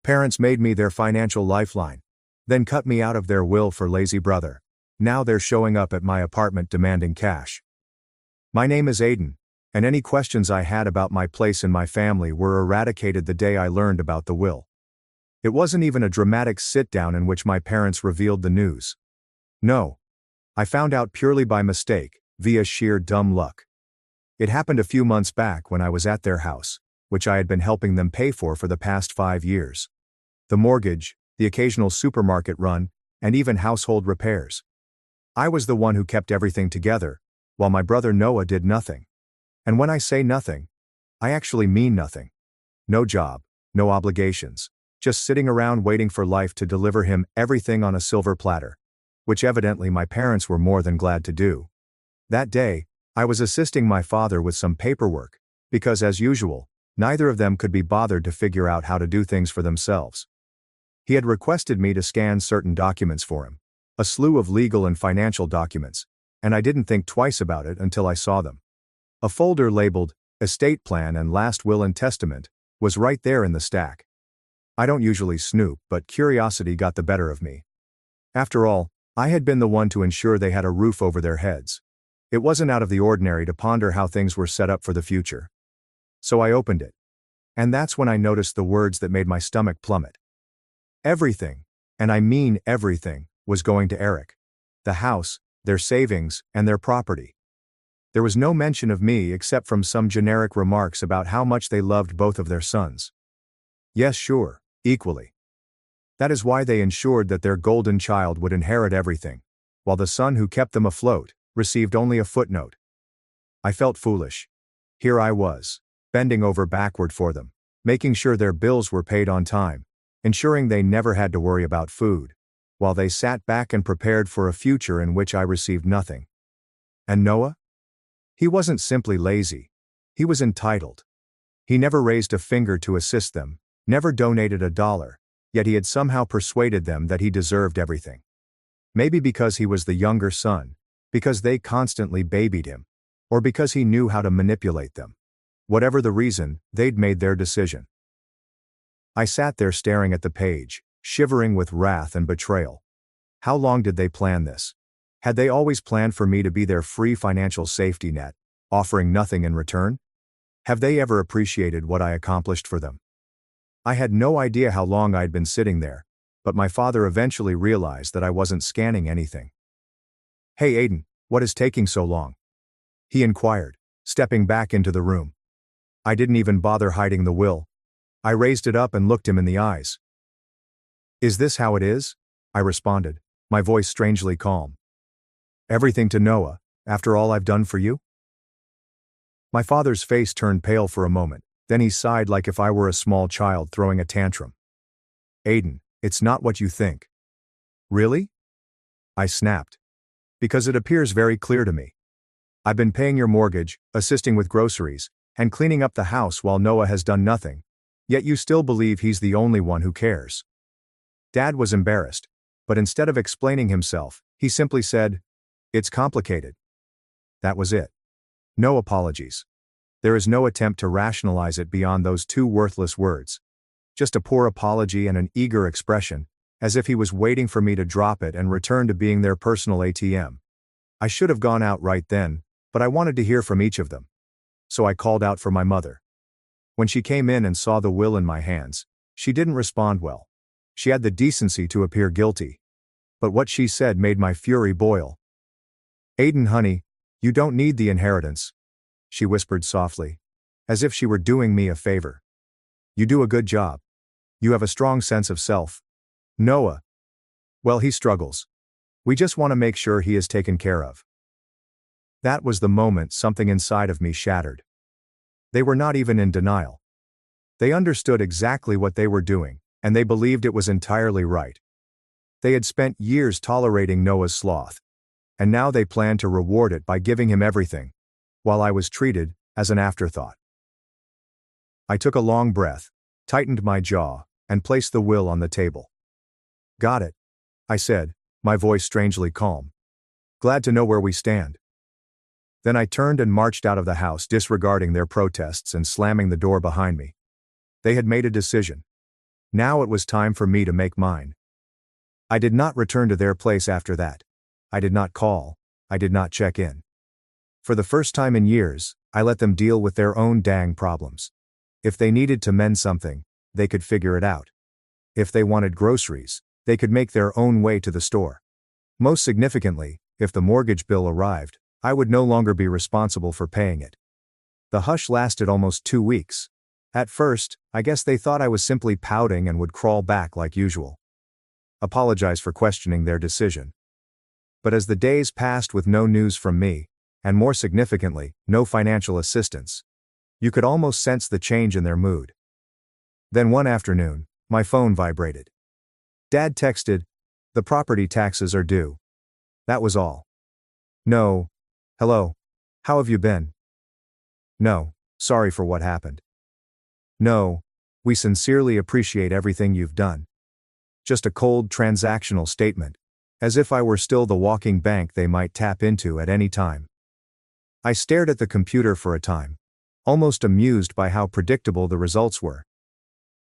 Parents made me their financial lifeline, then cut me out of their will for lazy brother. Now they're showing up at my apartment demanding cash. My name is Aiden, and any questions I had about my place in my family were eradicated the day I learned about the will. It wasn't even a dramatic sit-down in which my parents revealed the news. No. I found out purely by mistake, via sheer dumb luck. It happened a few months back when I was at their house, which I had been helping them pay for the past 5 years. The mortgage, the occasional supermarket run, and even household repairs. I was the one who kept everything together, while my brother Noah did nothing. And when I say nothing, I actually mean nothing. No job, no obligations, just sitting around waiting for life to deliver him everything on a silver platter, which evidently my parents were more than glad to do. That day, I was assisting my father with some paperwork, because as usual, neither of them could be bothered to figure out how to do things for themselves. He had requested me to scan certain documents for him, a slew of legal and financial documents, and I didn't think twice about it until I saw them. A folder labeled, Estate Plan and Last Will and Testament, was right there in the stack. I don't usually snoop, but curiosity got the better of me. After all, I had been the one to ensure they had a roof over their heads. It wasn't out of the ordinary to ponder how things were set up for the future. So I opened it. And that's when I noticed the words that made my stomach plummet. Everything, and I mean everything, was going to Eric. The house, their savings, and their property. There was no mention of me except from some generic remarks about how much they loved both of their sons. Yes, sure, equally. That is why they ensured that their golden child would inherit everything, while the son who kept them afloat received only a footnote. I felt foolish. Here I was, bending over backward for them, making sure their bills were paid on time, ensuring they never had to worry about food, while they sat back and prepared for a future in which I received nothing. And Noah? He wasn't simply lazy. He was entitled. He never raised a finger to assist them, never donated $1, yet he had somehow persuaded them that he deserved everything. Maybe because he was the younger son, because they constantly babied him, or because he knew how to manipulate them. Whatever the reason, they'd made their decision. I sat there staring at the page, shivering with wrath and betrayal. How long did they plan this? Had they always planned for me to be their free financial safety net, offering nothing in return? Have they ever appreciated what I accomplished for them? I had no idea how long I'd been sitting there, but my father eventually realized that I wasn't scanning anything. "Hey Aiden, what is taking so long?" he inquired, stepping back into the room. I didn't even bother hiding the will. I raised it up and looked him in the eyes. "Is this how it is?" I responded, my voice strangely calm. "Everything to Noah, after all I've done for you?" My father's face turned pale for a moment, then he sighed like if I were a small child throwing a tantrum. "Aiden, it's not what you think." "Really?" I snapped. "Because it appears very clear to me. I've been paying your mortgage, assisting with groceries, and cleaning up the house while Noah has done nothing, yet you still believe he's the only one who cares." Dad was embarrassed, but instead of explaining himself, he simply said, "It's complicated." That was it. No apologies. There is no attempt to rationalize it beyond those two worthless words. Just a poor apology and an eager expression, as if he was waiting for me to drop it and return to being their personal ATM. I should have gone out right then, but I wanted to hear from each of them. So I called out for my mother. When she came in and saw the will in my hands, she didn't respond well. She had the decency to appear guilty. But what she said made my fury boil. "Aiden, honey, you don't need the inheritance," she whispered softly, as if she were doing me a favor. "You do a good job. You have a strong sense of self. Noah, well, he struggles. We just want to make sure he is taken care of." That was the moment something inside of me shattered. They were not even in denial. They understood exactly what they were doing, and they believed it was entirely right. They had spent years tolerating Noah's sloth, and now they planned to reward it by giving him everything, while I was treated as an afterthought. I took a long breath, tightened my jaw, and placed the will on the table. "Got it," I said, my voice strangely calm. "Glad to know where we stand." Then I turned and marched out of the house, disregarding their protests and slamming the door behind me. They had made a decision. Now it was time for me to make mine. I did not return to their place after that. I did not call. I did not check in. For the first time in years, I let them deal with their own dang problems. If they needed to mend something, they could figure it out. If they wanted groceries, they could make their own way to the store. Most significantly, if the mortgage bill arrived, I would no longer be responsible for paying it. The hush lasted almost 2 weeks. At first, I guess they thought I was simply pouting and would crawl back like usual. Apologize for questioning their decision. But as the days passed with no news from me, and more significantly, no financial assistance, you could almost sense the change in their mood. Then one afternoon, my phone vibrated. Dad texted, "The property taxes are due." That was all. No. "Hello. How have you been?" No. "Sorry for what happened." No. "We sincerely appreciate everything you've done." Just a cold transactional statement, as if I were still the walking bank they might tap into at any time. I stared at the computer for a time, almost amused by how predictable the results were.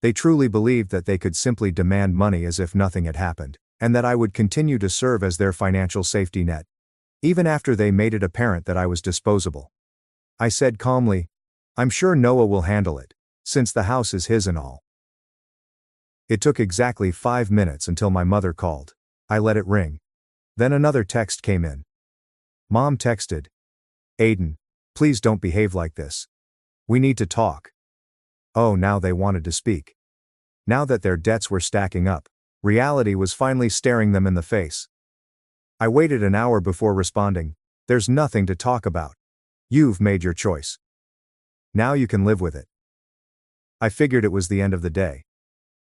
They truly believed that they could simply demand money as if nothing had happened, and that I would continue to serve as their financial safety net, even after they made it apparent that I was disposable. I said calmly, "I'm sure Noah will handle it, since the house is his and all." It took exactly 5 minutes until my mother called. I let it ring. Then another text came in. Mom texted, "Aiden, please don't behave like this. We need to talk." Oh, now they wanted to speak. Now that their debts were stacking up, reality was finally staring them in the face. I waited an hour before responding, "There's nothing to talk about. You've made your choice. Now you can live with it." I figured it was the end of the day.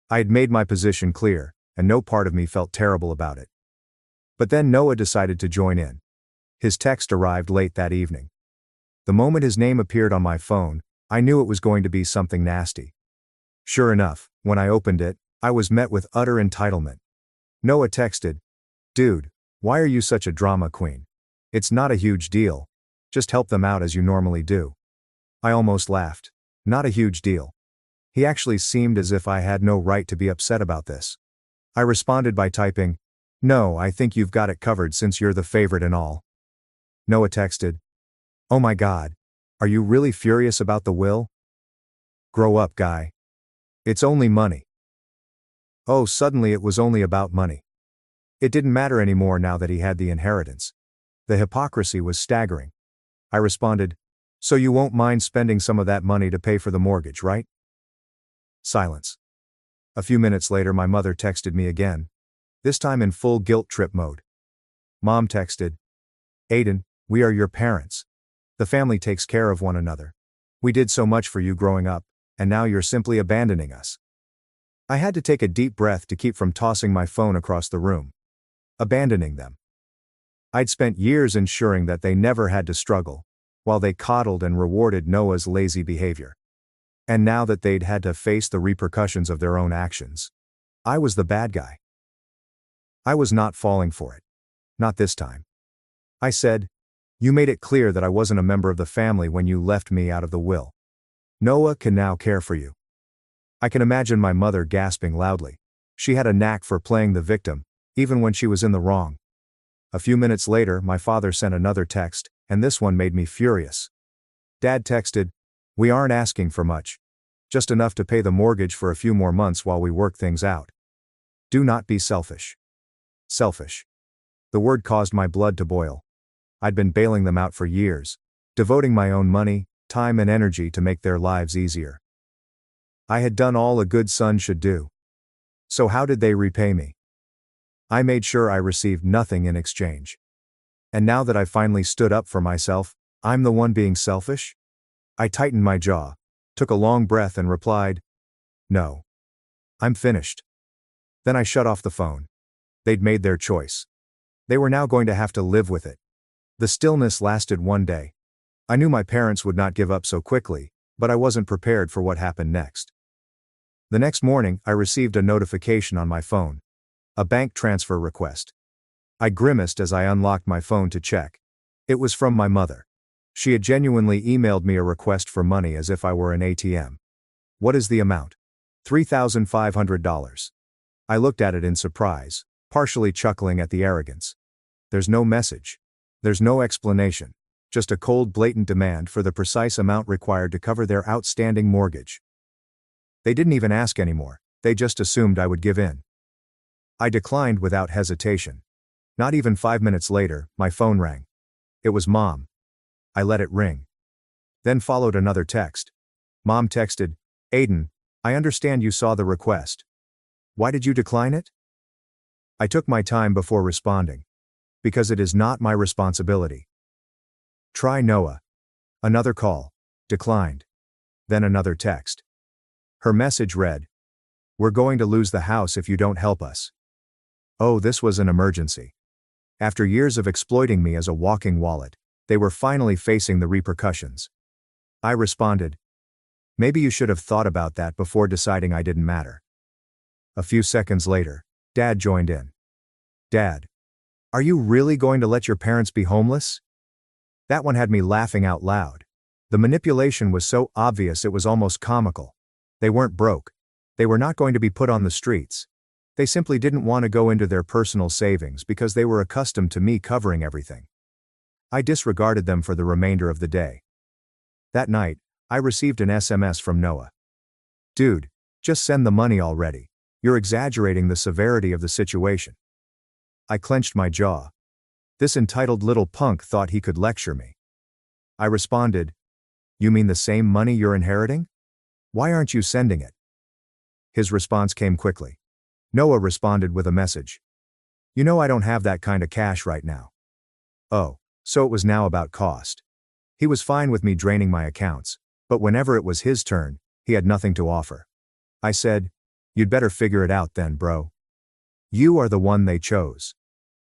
I had made my position clear, and no part of me felt terrible about it. But then Noah decided to join in. His text arrived late that evening. The moment his name appeared on my phone, I knew it was going to be something nasty. Sure enough, when I opened it, I was met with utter entitlement. Noah texted, "Dude, why are you such a drama queen? It's not a huge deal. Just help them out as you normally do." I almost laughed. Not a huge deal. He actually seemed as if I had no right to be upset about this. I responded by typing, "No, I think you've got it covered since you're the favorite and all." Noah texted, "Oh my God. Are you really furious about the will? Grow up, guy. It's only money." Oh, suddenly it was only about money. It didn't matter anymore now that he had the inheritance. The hypocrisy was staggering. I responded, "So you won't mind spending some of that money to pay for the mortgage, right?" Silence. A few minutes later my mother texted me again, this time in full guilt trip mode. Mom texted, "Aiden, we are your parents. The family takes care of one another. We did so much for you growing up, and now you're simply abandoning us." I had to take a deep breath to keep from tossing my phone across the room. Abandoning them. I'd spent years ensuring that they never had to struggle, while they coddled and rewarded Noah's lazy behavior. And now that they'd had to face the repercussions of their own actions, I was the bad guy. I was not falling for it. Not this time. I said, "You made it clear that I wasn't a member of the family when you left me out of the will. Noah can now care for you." I can imagine my mother gasping loudly. She had a knack for playing the victim, even when she was in the wrong. A few minutes later, my father sent another text, and this one made me furious. Dad texted, "We aren't asking for much. Just enough to pay the mortgage for a few more months while we work things out. Do not be selfish." Selfish. The word caused my blood to boil. I'd been bailing them out for years, devoting my own money, time and energy to make their lives easier. I had done all a good son should do. So how did they repay me? I made sure I received nothing in exchange. And now that I finally stood up for myself, I'm the one being selfish? I tightened my jaw, took a long breath and replied, "No. I'm finished." Then I shut off the phone. They'd made their choice. They were now going to have to live with it. The stillness lasted one day. I knew my parents would not give up so quickly, but I wasn't prepared for what happened next. The next morning, I received a notification on my phone. A bank transfer request. I grimaced as I unlocked my phone to check. It was from my mother. She had genuinely emailed me a request for money as if I were an ATM. "What is the amount?" $3,500. I looked at it in surprise, partially chuckling at the arrogance. There's no message. There's no explanation. Just a cold, blatant demand for the precise amount required to cover their outstanding mortgage. They didn't even ask anymore, they just assumed I would give in. I declined without hesitation. Not even 5 minutes later, my phone rang. It was Mom. I let it ring. Then followed another text. Mom texted, "Aiden, I understand you saw the request. Why did you decline it?" I took my time before responding. Because it is not my responsibility. Try Noah. Another call. Declined. Then another text. Her message read, "We're going to lose the house if you don't help us." Oh, this was an emergency. After years of exploiting me as a walking wallet, they were finally facing the repercussions. I responded, "Maybe you should have thought about that before deciding I didn't matter." A few seconds later, Dad joined in. "Dad, are you really going to let your parents be homeless?" That one had me laughing out loud. The manipulation was so obvious it was almost comical. They weren't broke. They were not going to be put on the streets. They simply didn't want to go into their personal savings because they were accustomed to me covering everything. I disregarded them for the remainder of the day. That night, I received an SMS from Noah. "Dude, just send the money already. You're exaggerating the severity of the situation." I clenched my jaw. This entitled little punk thought he could lecture me. I responded, "You mean the same money you're inheriting? Why aren't you sending it?" His response came quickly. Noah responded with a message. "You know I don't have that kind of cash right now." Oh, so it was now about cost. He was fine with me draining my accounts, but whenever it was his turn, he had nothing to offer. I said, "You'd better figure it out then, bro. You are the one they chose."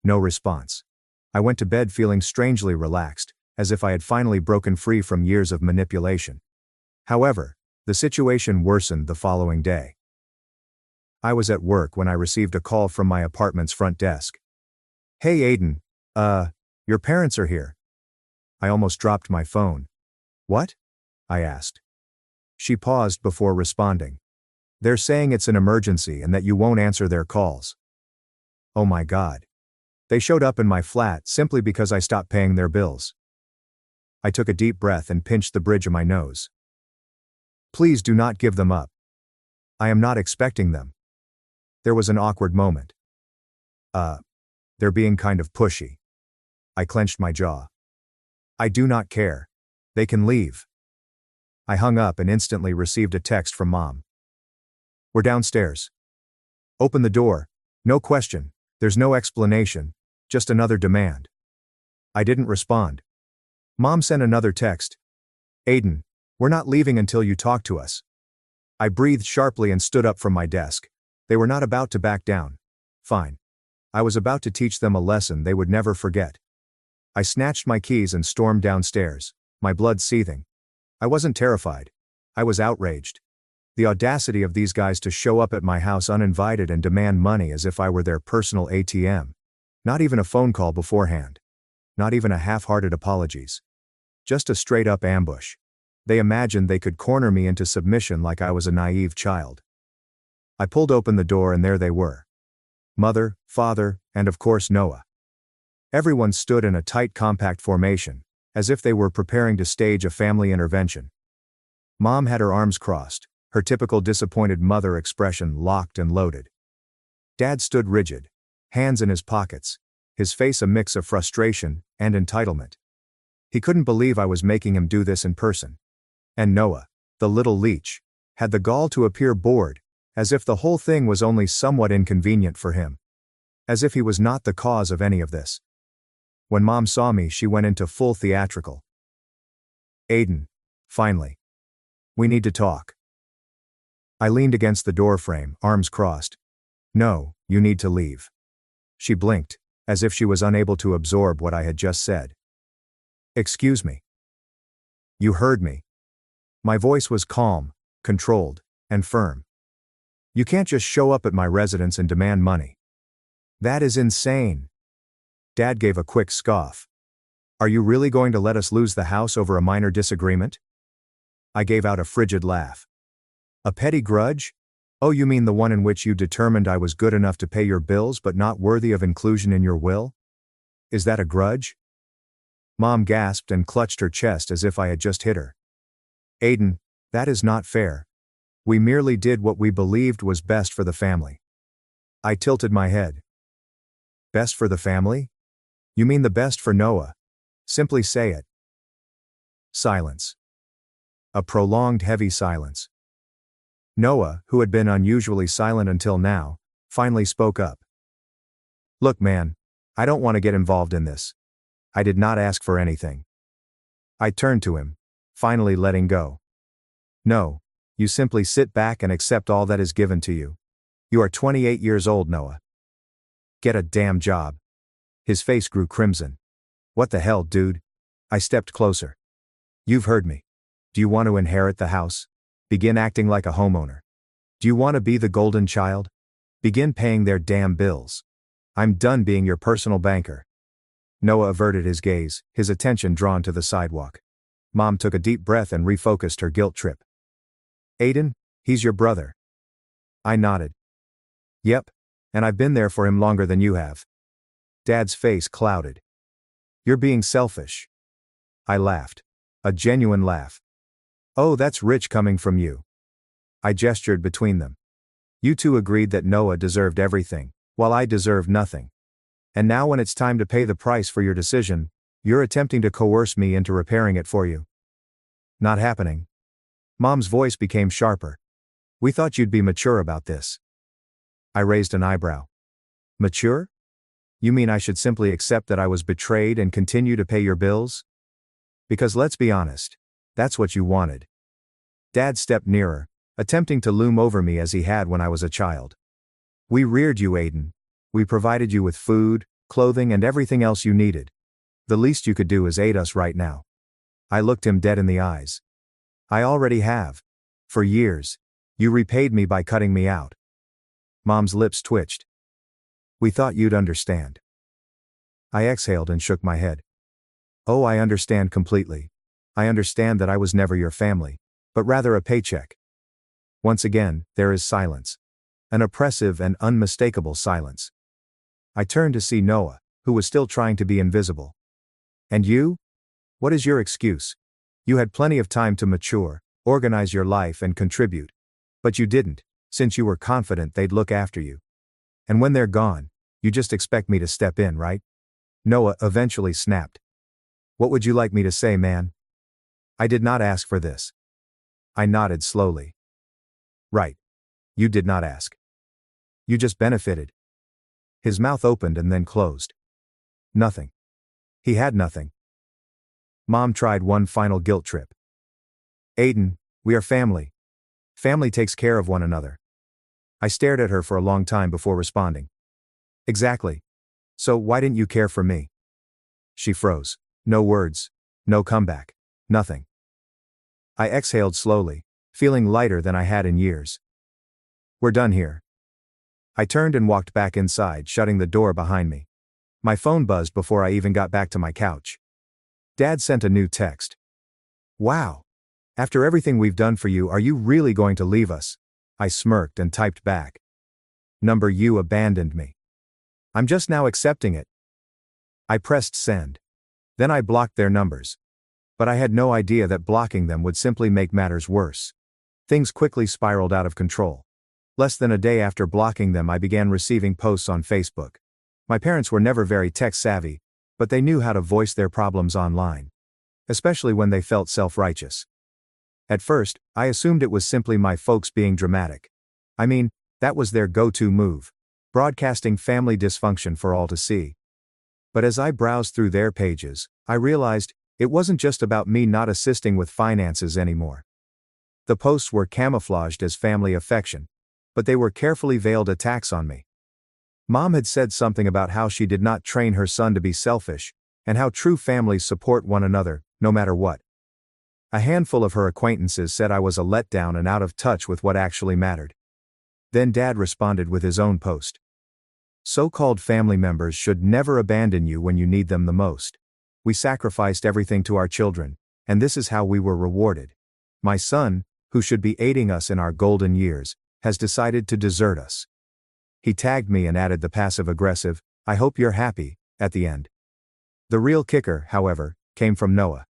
No response. I went to bed feeling strangely relaxed, as if I had finally broken free from years of manipulation. However, the situation worsened the following day. I was at work when I received a call from my apartment's front desk. "Hey Aiden, your parents are here." I almost dropped my phone. "What?" I asked. She paused before responding. "They're saying it's an emergency and that you won't answer their calls." Oh my God. They showed up in my flat simply because I stopped paying their bills. I took a deep breath and pinched the bridge of my nose. "Please do not give them up. I am not expecting them." There was an awkward moment. They're being kind of pushy." I clenched my jaw. "I do not care. They can leave." I hung up and instantly received a text from Mom. "We're downstairs. Open the door. No question, there's no explanation, just another demand." I didn't respond. Mom sent another text. "Aiden, we're not leaving until you talk to us." I breathed sharply and stood up from my desk. They were not about to back down. Fine. I was about to teach them a lesson they would never forget. I snatched my keys and stormed downstairs, my blood seething. I wasn't terrified. I was outraged. The audacity of these guys to show up at my house uninvited and demand money as if I were their personal ATM. Not even a phone call beforehand. Not even a half-hearted apologies. Just a straight-up ambush. They imagined they could corner me into submission like I was a naive child. I pulled open the door and there they were. Mother, father, and of course Noah. Everyone stood in a tight compact formation, as if they were preparing to stage a family intervention. Mom had her arms crossed, her typical disappointed mother expression locked and loaded. Dad stood rigid, hands in his pockets, his face a mix of frustration and entitlement. He couldn't believe I was making him do this in person. And Noah, the little leech, had the gall to appear bored, as if the whole thing was only somewhat inconvenient for him. As if he was not the cause of any of this. When Mom saw me, she went into full theatrical. "Aiden, finally. We need to talk." I leaned against the doorframe, arms crossed. "No, you need to leave." She blinked, as if she was unable to absorb what I had just said. "Excuse me." "You heard me." My voice was calm, controlled, and firm. "You can't just show up at my residence and demand money. That is insane." Dad gave a quick scoff. "Are you really going to let us lose the house over a minor disagreement?" I gave out a frigid laugh. "A petty grudge? Oh, you mean the one in which you determined I was good enough to pay your bills but not worthy of inclusion in your will? Is that a grudge? Mom gasped and clutched her chest as if I had just hit her. Aiden, that is not fair. We merely did what we believed was best for the family. I tilted my head. Best for the family? You mean the best for Noah? Simply say it. Silence. A prolonged heavy silence. Noah, who had been unusually silent until now, finally spoke up. Look, man, I don't want to get involved in this. I did not ask for anything. I turned to him, finally letting go. No, you simply sit back and accept all that is given to you. You are 28 years old, Noah. Get a damn job. His face grew crimson. What the hell, dude? I stepped closer. You've heard me. Do you want to inherit the house? Begin acting like a homeowner. Do you want to be the golden child? Begin paying their damn bills. I'm done being your personal banker. Noah averted his gaze, his attention drawn to the sidewalk. Mom took a deep breath and refocused her guilt trip. Aiden, he's your brother. I nodded. Yep, and I've been there for him longer than you have. Dad's face clouded. You're being selfish. I laughed. A genuine laugh. Oh, that's rich coming from you. I gestured between them. You two agreed that Noah deserved everything, while I deserved nothing. And now when it's time to pay the price for your decision, you're attempting to coerce me into repairing it for you. Not happening. Mom's voice became sharper. We thought you'd be mature about this. I raised an eyebrow. Mature? You mean I should simply accept that I was betrayed and continue to pay your bills? Because let's be honest, that's what you wanted. Dad stepped nearer, attempting to loom over me as he had when I was a child. We reared you, Aiden. We provided you with food, clothing, and everything else you needed. The least you could do is aid us right now. I looked him dead in the eyes. I already have. For years. You repaid me by cutting me out. Mom's lips twitched. We thought you'd understand. I exhaled and shook my head. Oh, I understand completely. I understand that I was never your family, but rather a paycheck. Once again, there is silence. An oppressive and unmistakable silence. I turned to see Noah, who was still trying to be invisible. And you? What is your excuse? You had plenty of time to mature, organize your life and contribute. But you didn't, since you were confident they'd look after you. And when they're gone, you just expect me to step in, right? Noah eventually snapped. What would you like me to say, man? I did not ask for this. I nodded slowly. Right. You did not ask. You just benefited. His mouth opened and then closed. Nothing. He had nothing. Mom tried one final guilt trip. Aiden, we are family. Family takes care of one another. I stared at her for a long time before responding. Exactly. So why didn't you care for me? She froze. No words. No comeback. Nothing. I exhaled slowly, feeling lighter than I had in years. We're done here. I turned and walked back inside, shutting the door behind me. My phone buzzed before I even got back to my couch. Dad sent a new text. Wow. After everything we've done for you, are you really going to leave us? I smirked and typed back. Number, you abandoned me. I'm just now accepting it. I pressed send. Then I blocked their numbers. But I had no idea that blocking them would simply make matters worse. Things quickly spiraled out of control. Less than a day after blocking them, I began receiving posts on Facebook. My parents were never very tech-savvy, but they knew how to voice their problems online. Especially when they felt self-righteous. At first, I assumed it was simply my folks being dramatic. I mean, that was their go-to move. Broadcasting family dysfunction for all to see. But as I browsed through their pages, I realized it wasn't just about me not assisting with finances anymore. The posts were camouflaged as family affection, but they were carefully veiled attacks on me. Mom had said something about how she did not train her son to be selfish, and how true families support one another, no matter what. A handful of her acquaintances said I was a letdown and out of touch with what actually mattered. Then Dad responded with his own post. So-called family members should never abandon you when you need them the most. We sacrificed everything to our children, and this is how we were rewarded. My son, who should be aiding us in our golden years, has decided to desert us. He tagged me and added the passive-aggressive, "I hope you're happy," at the end. The real kicker, however, came from Noah.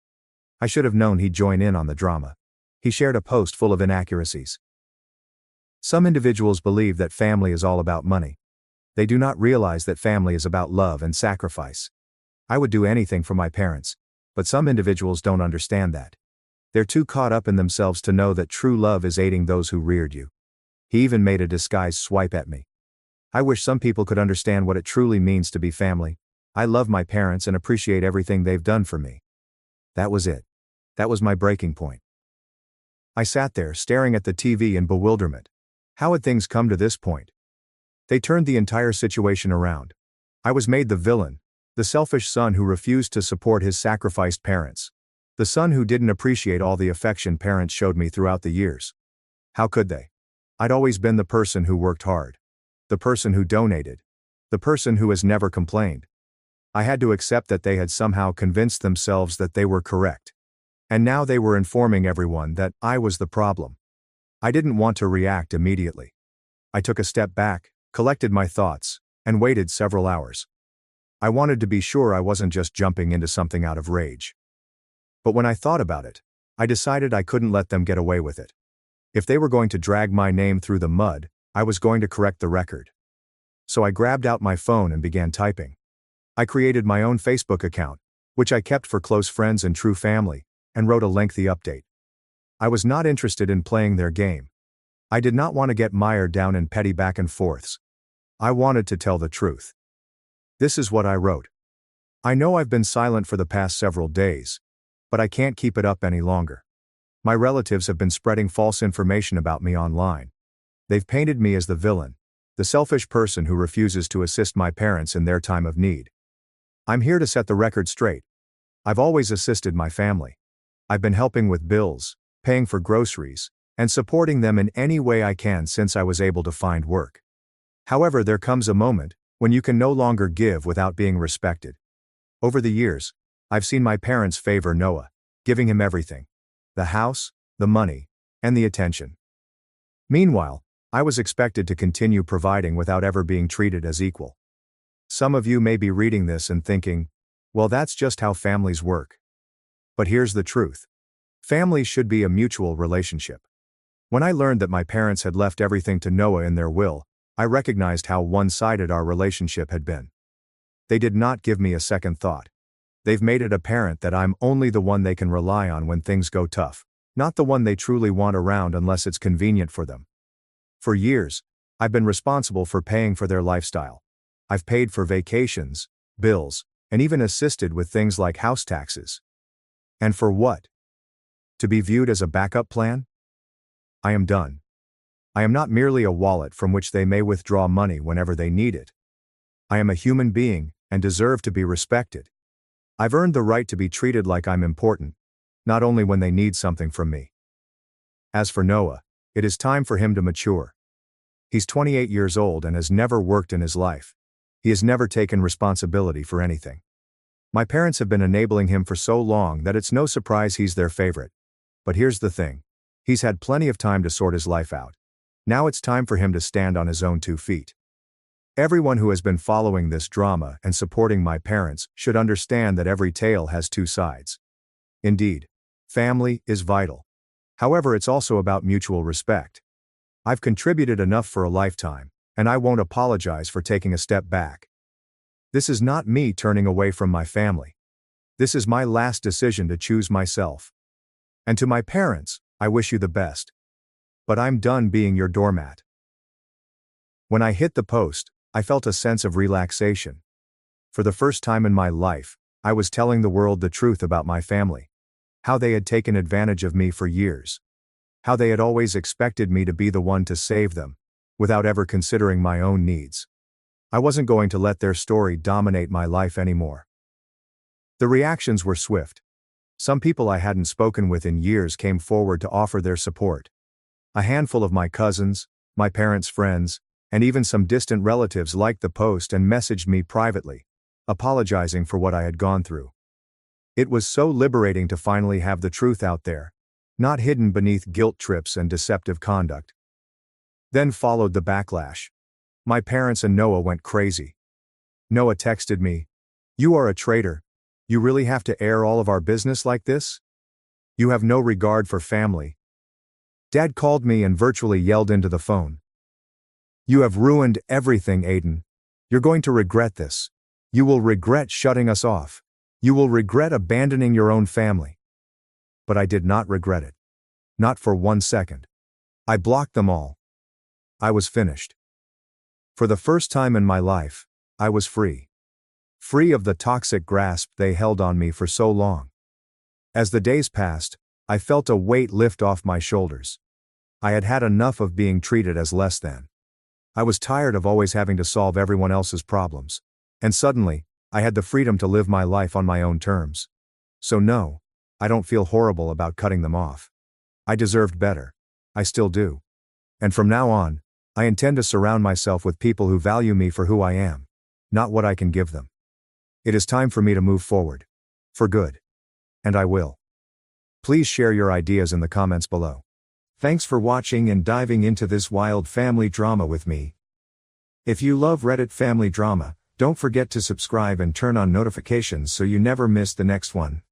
I should have known he'd join in on the drama. He shared a post full of inaccuracies. Some individuals believe that family is all about money. They do not realize that family is about love and sacrifice. I would do anything for my parents, but some individuals don't understand that. They're too caught up in themselves to know that true love is aiding those who reared you. He even made a disguised swipe at me. I wish some people could understand what it truly means to be family. I love my parents and appreciate everything they've done for me. That was it. That was my breaking point. I sat there staring at the TV in bewilderment. How had things come to this point? They turned the entire situation around. I was made the villain, the selfish son who refused to support his sacrificed parents. The son who didn't appreciate all the affection parents showed me throughout the years. How could they? I'd always been the person who worked hard. The person who donated. The person who has never complained. I had to accept that they had somehow convinced themselves that they were correct. And now they were informing everyone that I was the problem. I didn't want to react immediately. I took a step back, collected my thoughts, and waited several hours. I wanted to be sure I wasn't just jumping into something out of rage. But when I thought about it, I decided I couldn't let them get away with it. If they were going to drag my name through the mud, I was going to correct the record. So I grabbed out my phone and began typing. I created my own Facebook account, which I kept for close friends and true family, and wrote a lengthy update. I was not interested in playing their game. I did not want to get mired down in petty back and forths. I wanted to tell the truth. This is what I wrote. I know I've been silent for the past several days, but I can't keep it up any longer. My relatives have been spreading false information about me online. They've painted me as the villain, the selfish person who refuses to assist my parents in their time of need. I'm here to set the record straight. I've always assisted my family. I've been helping with bills, paying for groceries, and supporting them in any way I can since I was able to find work. However, there comes a moment when you can no longer give without being respected. Over the years, I've seen my parents favor Noah, giving him everything: the house, the money, and the attention. Meanwhile, I was expected to continue providing without ever being treated as equal. Some of you may be reading this and thinking, well, that's just how families work. But here's the truth. Family should be a mutual relationship. When I learned that my parents had left everything to Noah in their will, I recognized how one-sided our relationship had been. They did not give me a second thought. They've made it apparent that I'm only the one they can rely on when things go tough, not the one they truly want around unless it's convenient for them. For years, I've been responsible for paying for their lifestyle. I've paid for vacations, bills, and even assisted with things like house taxes. And for what? To be viewed as a backup plan? I am done. I am not merely a wallet from which they may withdraw money whenever they need it. I am a human being and deserve to be respected. I've earned the right to be treated like I'm important, not only when they need something from me. As for Noah, it is time for him to mature. He's 28 years old and has never worked in his life. He has never taken responsibility for anything. My parents have been enabling him for so long that it's no surprise he's their favorite. But here's the thing. He's had plenty of time to sort his life out. Now it's time for him to stand on his own 2 feet. Everyone who has been following this drama and supporting my parents should understand that every tale has 2 sides. Indeed, family is vital. However, it's also about mutual respect. I've contributed enough for a lifetime, and I won't apologize for taking a step back. This is not me turning away from my family. This is my last decision to choose myself. And to my parents, I wish you the best. But I'm done being your doormat. When I hit the post, I felt a sense of relaxation. For the first time in my life, I was telling the world the truth about my family. How they had taken advantage of me for years. How they had always expected me to be the one to save them, without ever considering my own needs. I wasn't going to let their story dominate my life anymore. The reactions were swift. Some people I hadn't spoken with in years came forward to offer their support. A handful of my cousins, my parents' friends, and even some distant relatives liked the post and messaged me privately, apologizing for what I had gone through. It was so liberating to finally have the truth out there, not hidden beneath guilt trips and deceptive conduct. Then followed the backlash. My parents and Noah went crazy. Noah texted me, "You are a traitor. You really have to air all of our business like this? You have no regard for family." Dad called me and virtually yelled into the phone. "You have ruined everything, Aiden. You're going to regret this. You will regret shutting us off. You will regret abandoning your own family." But I did not regret it. Not for 1 second. I blocked them all. I was finished. For the first time in my life, I was free. Free of the toxic grasp they held on me for so long. As the days passed, I felt a weight lift off my shoulders. I had had enough of being treated as less than. I was tired of always having to solve everyone else's problems. And suddenly, I had the freedom to live my life on my own terms. So no, I don't feel horrible about cutting them off. I deserved better. I still do. And from now on, I intend to surround myself with people who value me for who I am, not what I can give them. It is time for me to move forward. For good. And I will. Please share your ideas in the comments below. Thanks for watching and diving into this wild family drama with me. If you love Reddit family drama, don't forget to subscribe and turn on notifications so you never miss the next one.